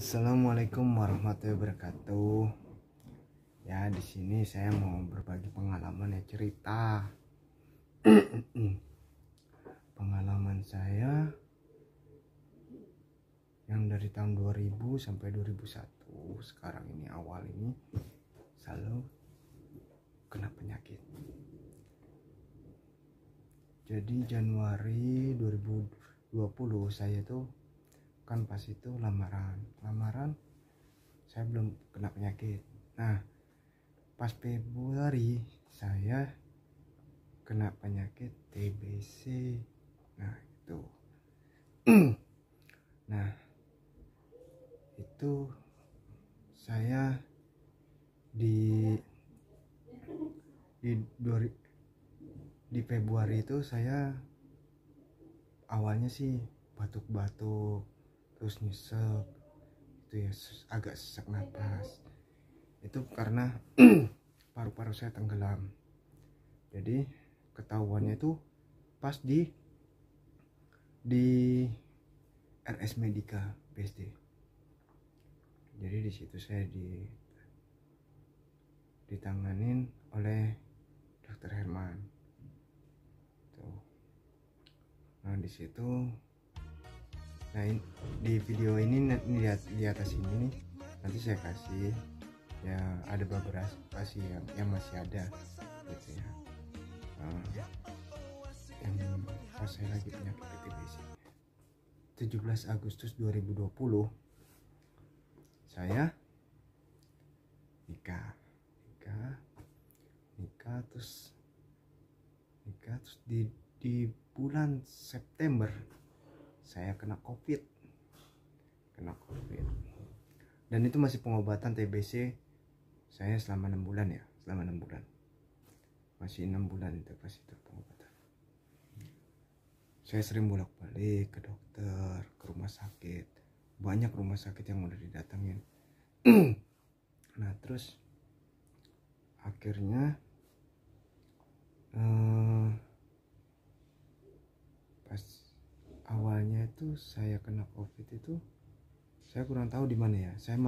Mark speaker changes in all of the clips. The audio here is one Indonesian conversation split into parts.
Speaker 1: Assalamualaikum warahmatullahi wabarakatuh. Ya, di sini saya mau berbagi pengalaman ya, cerita. Pengalaman saya yang dari tahun 2000 sampai 2001, sekarang ini awal ini selalu kena penyakit. Jadi Januari 2020 saya tuh kan pas itu lamaran saya belum kena penyakit. Nah, pas Februari saya kena penyakit TBC. Nah itu nah itu saya di di Februari itu saya awalnya sih batuk-batuk, terus nyesek, itu ya agak sesak napas. Itu karena paru-paru saya tenggelam. Jadi ketahuannya itu pas di RS Medica BSD. Jadi di situ saya ditanganin oleh Dokter Herman. Tuh. Nah di situ, nah di video ini lihat di atas ini nih, nanti saya kasih ya, ada beberapa kasih yang masih ada gitu ya. Yang pas saya lagi penyakit TBC 17 Agustus 2020 saya nikah terus di bulan September saya kena COVID, dan itu masih pengobatan TBC saya selama 6 bulan ya, masih 6 bulan itu pas itu pengobatan. Saya sering bolak-balik ke dokter, ke rumah sakit, banyak rumah sakit yang udah didatengin. Nah terus akhirnya pas awalnya itu saya kena COVID itu saya kurang tahu di mana ya. Saya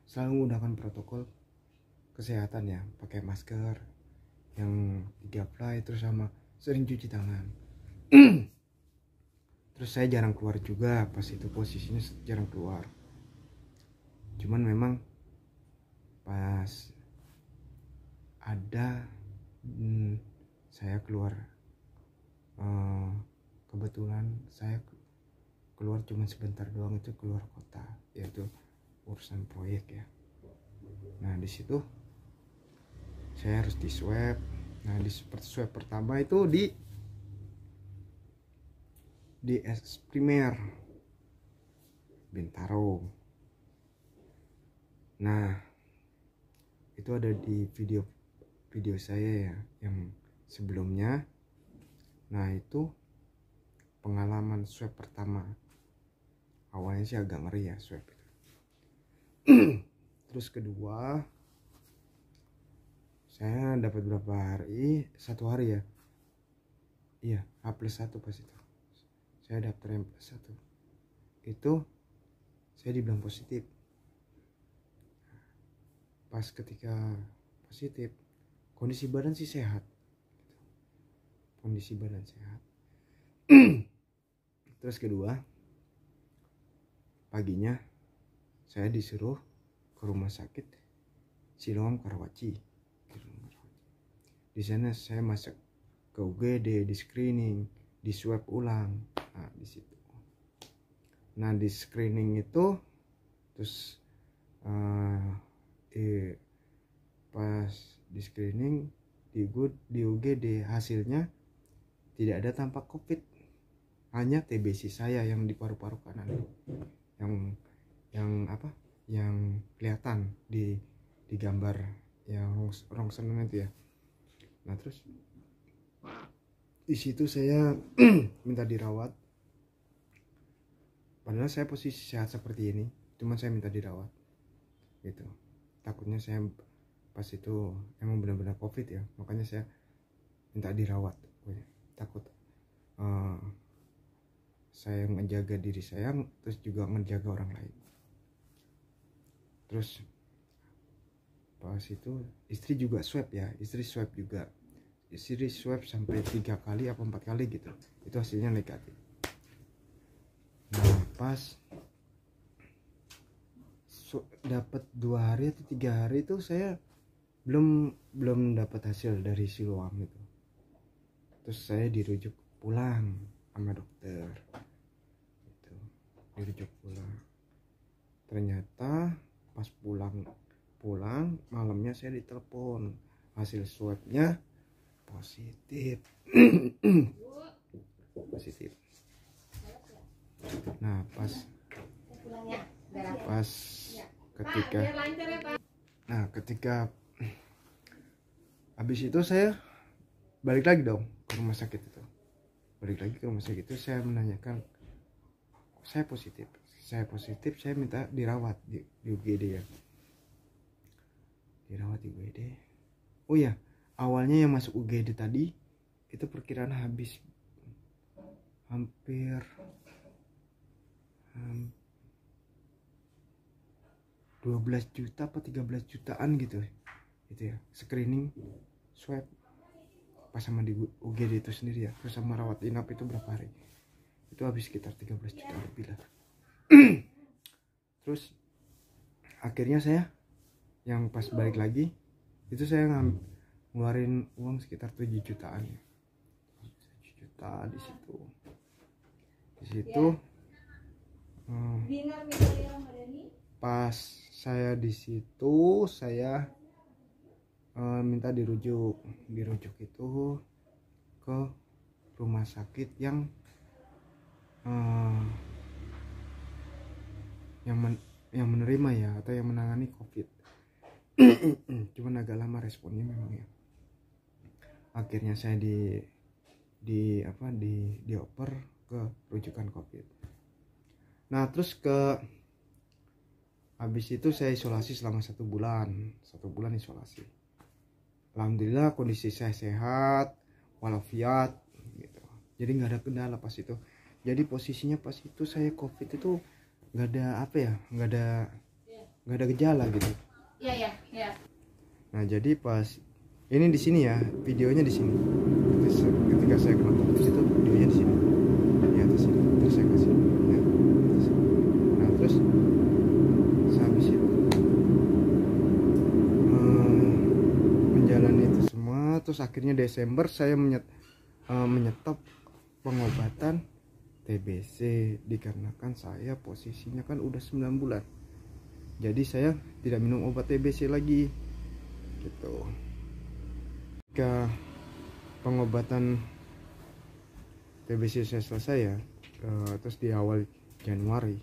Speaker 1: selalu menggunakan protokol kesehatan ya, pakai masker yang 3 ply, terus sama sering cuci tangan. Terus saya jarang keluar juga, pas itu posisinya jarang keluar. Cuman memang pas ada saya keluar, kebetulan saya keluar cuma sebentar doang, itu keluar kota, yaitu urusan proyek ya. Nah di situ saya harus di swab. Nah di swab pertama itu di S Primer Bintaro. Nah itu ada di video saya ya yang sebelumnya. Nah itu pengalaman swab pertama, awalnya sih agak ngeri ya swab itu. Terus kedua saya dapat berapa hari, 1 hari ya, iya H+1 pas itu saya daftar yang +1 itu saya dibilang positif. Pas ketika positif, kondisi badan sih sehat, terus kedua paginya saya disuruh ke rumah sakit Siloam Karawaci. Di sana saya masuk ke UGD, di screening, di swab ulang. Nah di situ, nah di screening itu terus pas di screening di UGD hasilnya tidak ada tampak COVID, hanya TBC saya yang di paru-paru kanan, yang kelihatan di gambar yang rongsen itu ya. Nah terus di situ saya minta dirawat, padahal saya posisi sehat seperti ini, cuman saya minta dirawat gitu. Takutnya saya pas itu emang benar-benar COVID ya, makanya saya minta dirawat. Takut saya menjaga diri saya, terus juga menjaga orang lain. Terus pas itu istri juga swab ya, istri swab sampai 3 kali apa 4 kali gitu, itu hasilnya negatif. Nah pas dapat 2 hari atau 3 hari itu saya belum dapat hasil dari siloam itu. Terus saya dirujuk pulang sama dokter gitu, dirujuk pulang. Ternyata pas pulang malamnya saya ditelepon, hasil swabnya positif. Positif. Nah pas ketika habis itu saya balik lagi dong ke rumah sakit itu. Saya menanyakan, saya positif, saya minta dirawat di UGD ya, dirawat di UGD. Oh ya, awalnya yang masuk UGD tadi itu perkiraan habis hampir 12 juta apa 13 jutaan gitu itu ya, screening swab pas sama di UGD itu sendiri ya, terus sama rawat inap itu berapa hari, itu habis sekitar 13 juta lebih lah. Terus akhirnya saya yang pas balik lagi itu saya ngeluarin uang sekitar 7 jutaan ya, 7 juta di situ. Pas saya di situ saya minta dirujuk itu ke rumah sakit yang menerima ya, atau yang menangani COVID. Cuman agak lama responnya memang ya. Akhirnya saya dioper ke rujukan COVID. Nah terus habis itu saya isolasi selama 1 bulan isolasi. Alhamdulillah kondisi saya sehat walafiat gitu. Jadi nggak ada kendala pas itu. Jadi posisinya pas itu saya COVID itu nggak ada gejala gitu. Iya. Nah jadi pas ini di sini ya, videonya di sini. Ketika saya kena COVID itu videonya di sini, di atas sini. Terus saya kasih ya. Nah terus habis itu menjalani itu semua. Terus akhirnya Desember saya menyetop pengobatan TBC dikarenakan saya posisinya kan udah 9 bulan. Jadi saya tidak minum obat TBC lagi gitu. Ketika pengobatan TBC saya selesai ya, terus di awal Januari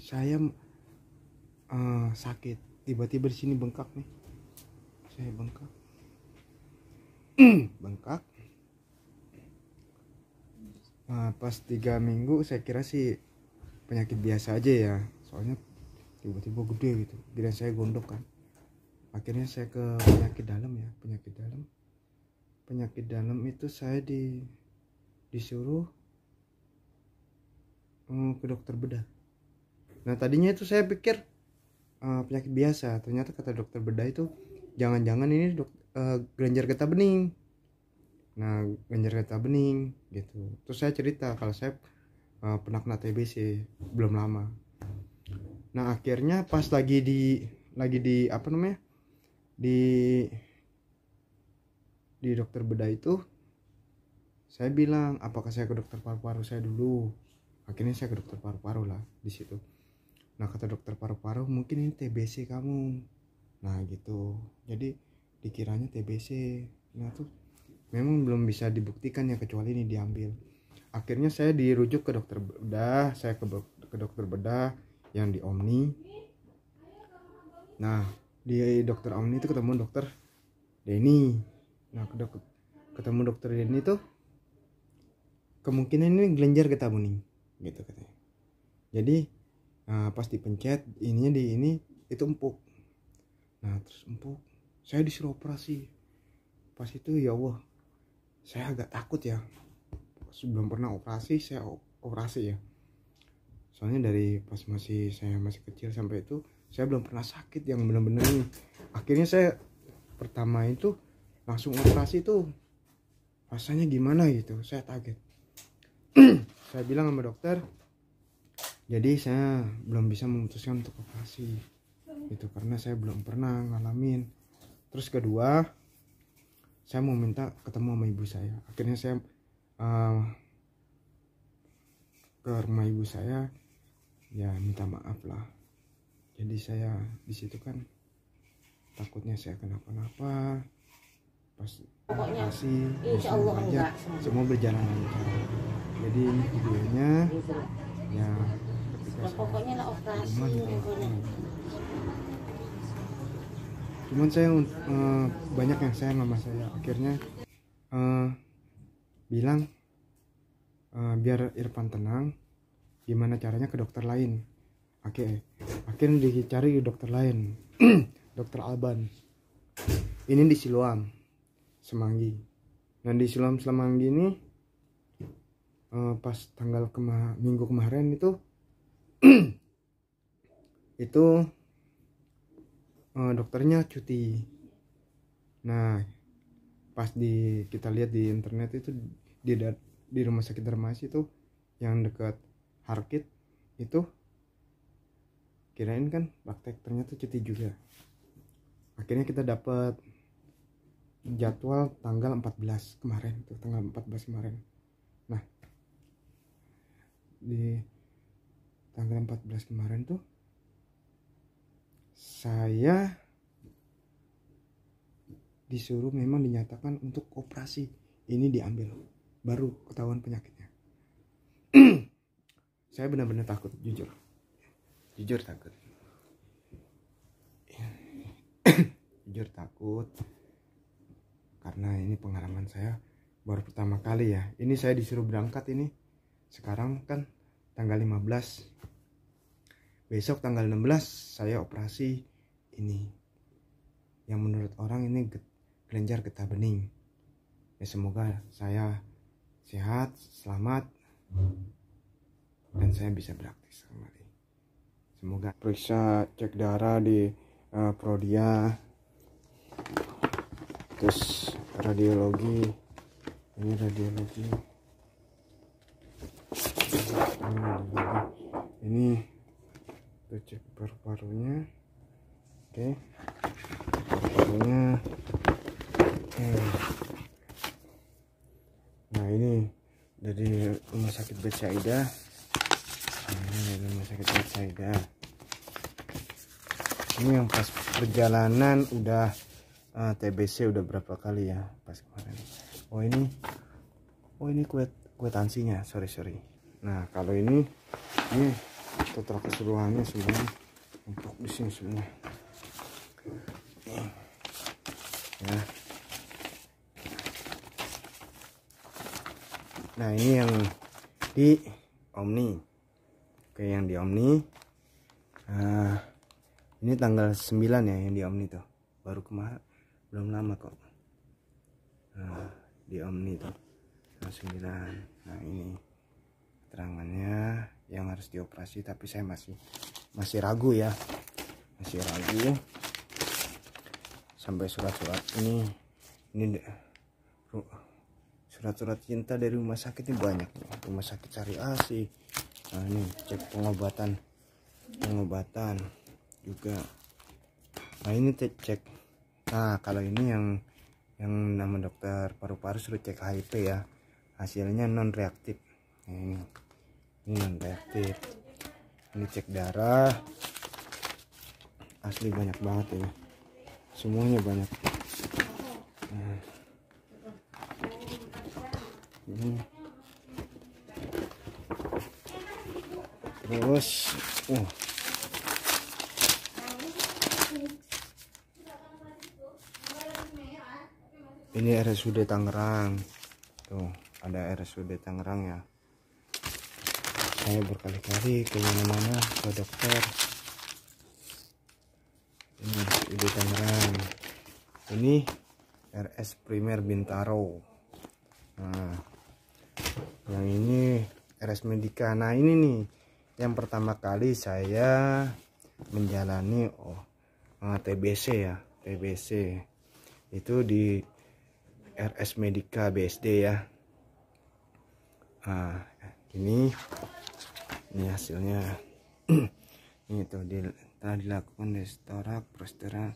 Speaker 1: saya sakit, tiba-tiba di sini bengkak nih, saya bengkak. Pas 3 minggu saya kira sih penyakit biasa aja ya, soalnya tiba-tiba gede gitu, kira saya gondok kan. Akhirnya saya ke penyakit dalam itu saya disuruh ke dokter bedah. Nah tadinya itu saya pikir penyakit biasa, ternyata kata dokter bedah itu jangan-jangan ini kelenjar getah bening. Nah kelenjar getah bening gitu. Terus saya cerita kalau saya pernah kena TBC belum lama. Nah akhirnya pas lagi di dokter bedah itu saya bilang apakah saya ke dokter paru-paru saya dulu. Akhirnya saya ke dokter paru-paru lah di situ. Nah kata dokter paru-paru mungkin ini TBC kamu. Nah gitu, jadi dikiranya TBC. Nah tuh memang belum bisa dibuktikan ya kecuali ini diambil. Akhirnya saya dirujuk ke dokter bedah. Saya ke dokter bedah yang di Omni. Nah di dokter Omni itu ketemu dokter Denny. Nah ketemu dokter Denny tuh kemungkinan ini kelenjar getah bening gitu katanya. Jadi pas dipencet ininya di ini itu empuk. Nah terus empuk, saya disuruh operasi. Pas itu ya Allah, saya agak takut ya, sebelum pernah operasi saya operasi ya, Soalnya dari pas saya masih kecil sampai itu saya belum pernah sakit yang benar-benar ini. Akhirnya saya pertama itu langsung operasi tuh, rasanya gimana gitu, saya kaget. Saya bilang sama dokter, jadi saya belum bisa memutuskan untuk operasi itu karena saya belum pernah ngalamin. Terus kedua, saya mau minta ketemu sama ibu saya. Akhirnya saya ke rumah ibu saya, ya minta maaf lah. Jadi saya di situ kan takutnya saya kenapa-napa pas operasi.
Speaker 2: Insya Allah
Speaker 1: aja semua berjalan lancar. Jadi ini videonya ya ketika
Speaker 2: pokoknya lah operasi.
Speaker 1: Cuman saya banyak yang sayang sama saya. Akhirnya bilang biar Irfan tenang, gimana caranya ke dokter lain. Akhirnya dicari dokter lain. Dokter Alban. Ini di Siloam Semanggi. Nah di Siloam Semanggi ini pas tanggal minggu kemarin itu itu dokternya cuti. Nah pas kita lihat di internet itu di rumah sakit Darmais itu yang dekat Harkit itu, kirain kan praktek, ternyata cuti juga. Akhirnya kita dapat jadwal tanggal 14 kemarin tuh, tanggal 14 kemarin. Nah di tanggal 14 kemarin tuh saya disuruh, memang dinyatakan untuk operasi. Ini diambil, baru ketahuan penyakitnya. Saya benar-benar takut, jujur takut. Jujur takut karena ini pengalaman saya baru pertama kali ya. Ini saya disuruh berangkat ini sekarang kan tanggal 15, besok tanggal 16 saya operasi ini yang menurut orang ini kelenjar getah bening. Ya semoga saya sehat, selamat, dan saya bisa beraktivitas kembali. Semoga. Periksa cek darah di Prodia, terus radiologi. Ini radiologi. Ini tuh cek paru-parunya. Oke. Paru-parunya. Nah ini dari rumah sakit Betsaida. Ini yang pas perjalanan udah TBC udah berapa kali ya pas kemarin. Oh ini kwitansinya, sorry. Nah kalau ini total keseluruhannya semuanya untuk di sini semua. Ya. Nah ini yang di Omni. Oke, yang di Omni. Ini tanggal 9 ya yang di Omni tuh. Baru kemarin, belum lama kok. Nah, di Omni tuh tanggal 9. Nah ini keterangannya yang harus dioperasi, tapi saya masih ragu ya. Masih ragu. Sampai surat-surat ini surat-surat cinta dari rumah sakit ini banyak. Rumah sakit Syariah sih. Nah ini cek pengobatan juga. Nah ini cek. Nah kalau ini yang nama dokter paru-paru suruh cek HIV ya, hasilnya non reaktif. Ini non reaktif. Ini cek darah, asli banyak banget ya, semuanya banyak. Nah, ini terus ini RSUD Tangerang tuh, ada RSUD Tangerang ya. Saya berkali-kali ke mana-mana ke dokter. Ini RSUD Tangerang, ini RS Primer Bintaro. Nah yang ini RS Medika. Nah ini nih yang pertama kali saya menjalani TBC ya, TBC itu di RS Medica BSD ya. Nah, ini hasilnya. Ini tuh telah dilakukan restorak prosteral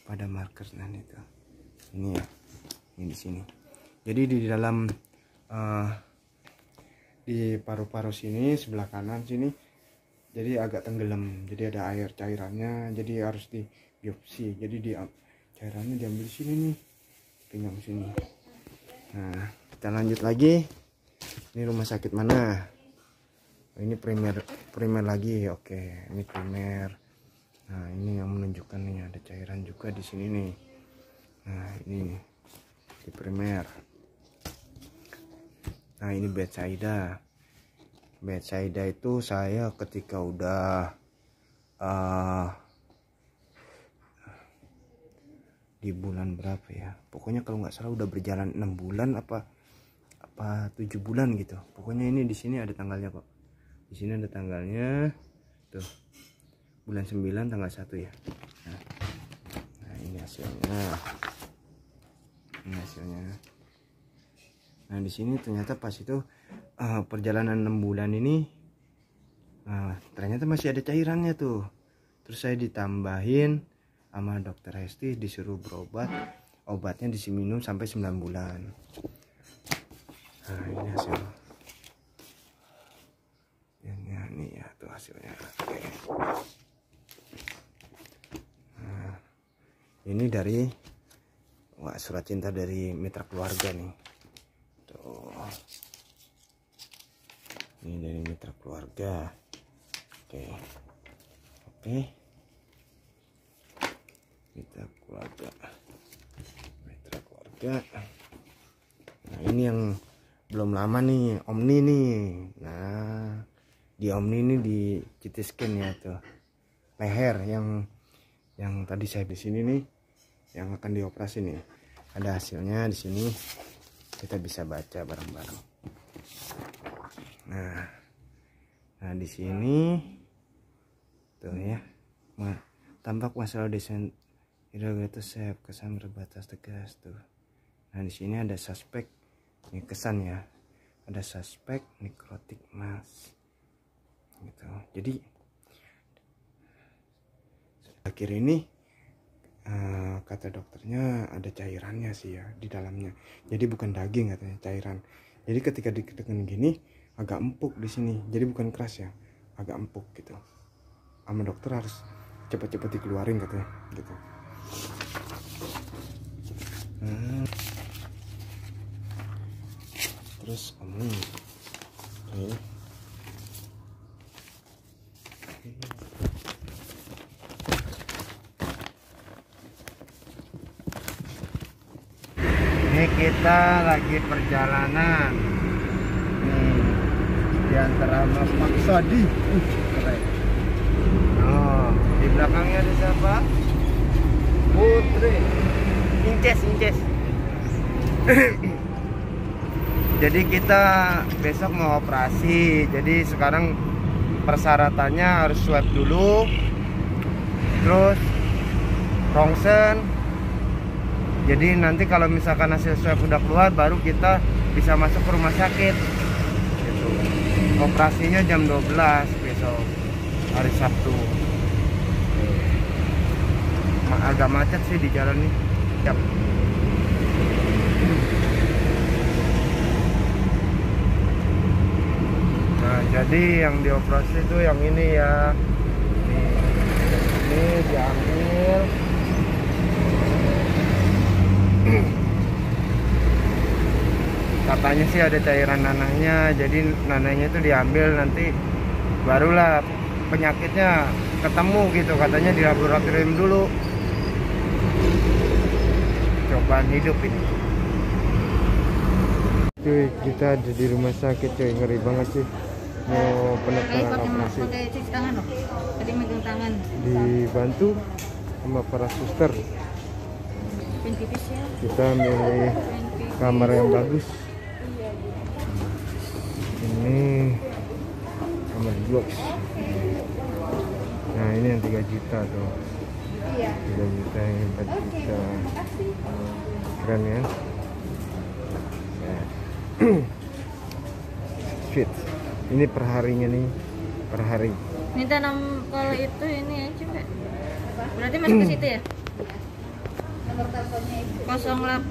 Speaker 1: pada marker dan itu. Ini ya, ini di sini. Jadi di dalam di paru-paru sini sebelah kanan sini, jadi agak tenggelam. Jadi ada air cairannya, jadi harus di biopsi. Jadi cairannya diambil sini nih, pinggang sini. Nah, kita lanjut lagi. Ini rumah sakit mana? Ini primer lagi. Oke, ini primer. Nah, ini yang menunjukkan nih ada cairan juga di sini nih. Nah, ini di primer. Nah, ini bedside. Bedside itu saya ketika udah di bulan berapa ya? Pokoknya kalau nggak salah udah berjalan 6 bulan apa 7 bulan gitu. Pokoknya ini di sini ada tanggalnya kok. Di sini ada tanggalnya. Tuh. Bulan 9 tanggal 1 ya. Nah, ini hasilnya. Ini hasilnya. Nah, di sini ternyata pas itu perjalanan 6 bulan ini ternyata masih ada cairannya tuh. Terus saya ditambahin sama dokter Hesti, disuruh berobat. Obatnya diminum sampai 9 bulan. Nah, ini hasil. Ini ya tuh hasilnya. Oke. Nah, ini dari surat cinta dari mitra keluarga nih. Tuh. Ini dari mitra keluarga. Oke. Mitra keluarga. Nah, ini yang belum lama nih, Omni nih. Nah, di Omni ini di CT scan ya tuh. Leher yang tadi saya di sini nih, yang akan dioperasi nih. Ada hasilnya di sini. Kita bisa baca bareng-bareng. Nah, di sini tuh ya. Tampak masalah desain irrigator shape, kesan berbatas tegas tuh. Nah, di sini ada suspek, ini kesan ya. Ada suspek nekrotik mass. Gitu. Jadi akhir ini kata dokternya ada cairannya sih ya di dalamnya. Jadi bukan daging katanya, cairan. Jadi ketika ditekan gini agak empuk di sini. Jadi bukan keras ya, agak empuk gitu. Sama dokter harus cepat-cepat dikeluarin katanya gitu. Terus ini kita lagi perjalanan nih di antara Mas Maksadi. Keren. Oh, di belakangnya ada siapa? Putri. Inces. Jadi kita besok mau operasi. Jadi sekarang persyaratannya harus swab dulu, terus rongsen. Jadi nanti kalau misalkan hasil swab udah keluar, baru kita bisa masuk ke rumah sakit gitu. Operasinya jam 12 besok, hari Sabtu. Agak macet sih di jalan nih. Yap. Nah, jadi yang dioperasi itu yang ini ya. Ini diambil. Katanya sih ada cairan nanahnya, jadi nanahnya itu diambil, nanti barulah penyakitnya ketemu gitu, katanya di laboratorium dulu. Cobaan hidup ini. Cuy, kita ada di rumah sakit cuy, ngeri banget sih. Mau penekanan operasi.
Speaker 2: Pakai cuci tangan loh. Tadi megang tangan.
Speaker 1: Dibantu sama para suster.
Speaker 2: Pentipis ya.
Speaker 1: Kita milih kamar yang bagus. Ini kamar box. yang 3 juta tuh.
Speaker 2: Iya.
Speaker 1: 3 juta, yang 4 juta. Keren ya. Sweet. Ini perharinya nih, per hari.
Speaker 2: Ini tanam kalau itu ini aja Mbak. Berarti masuk ke situ ya? Nomor teleponnya itu 08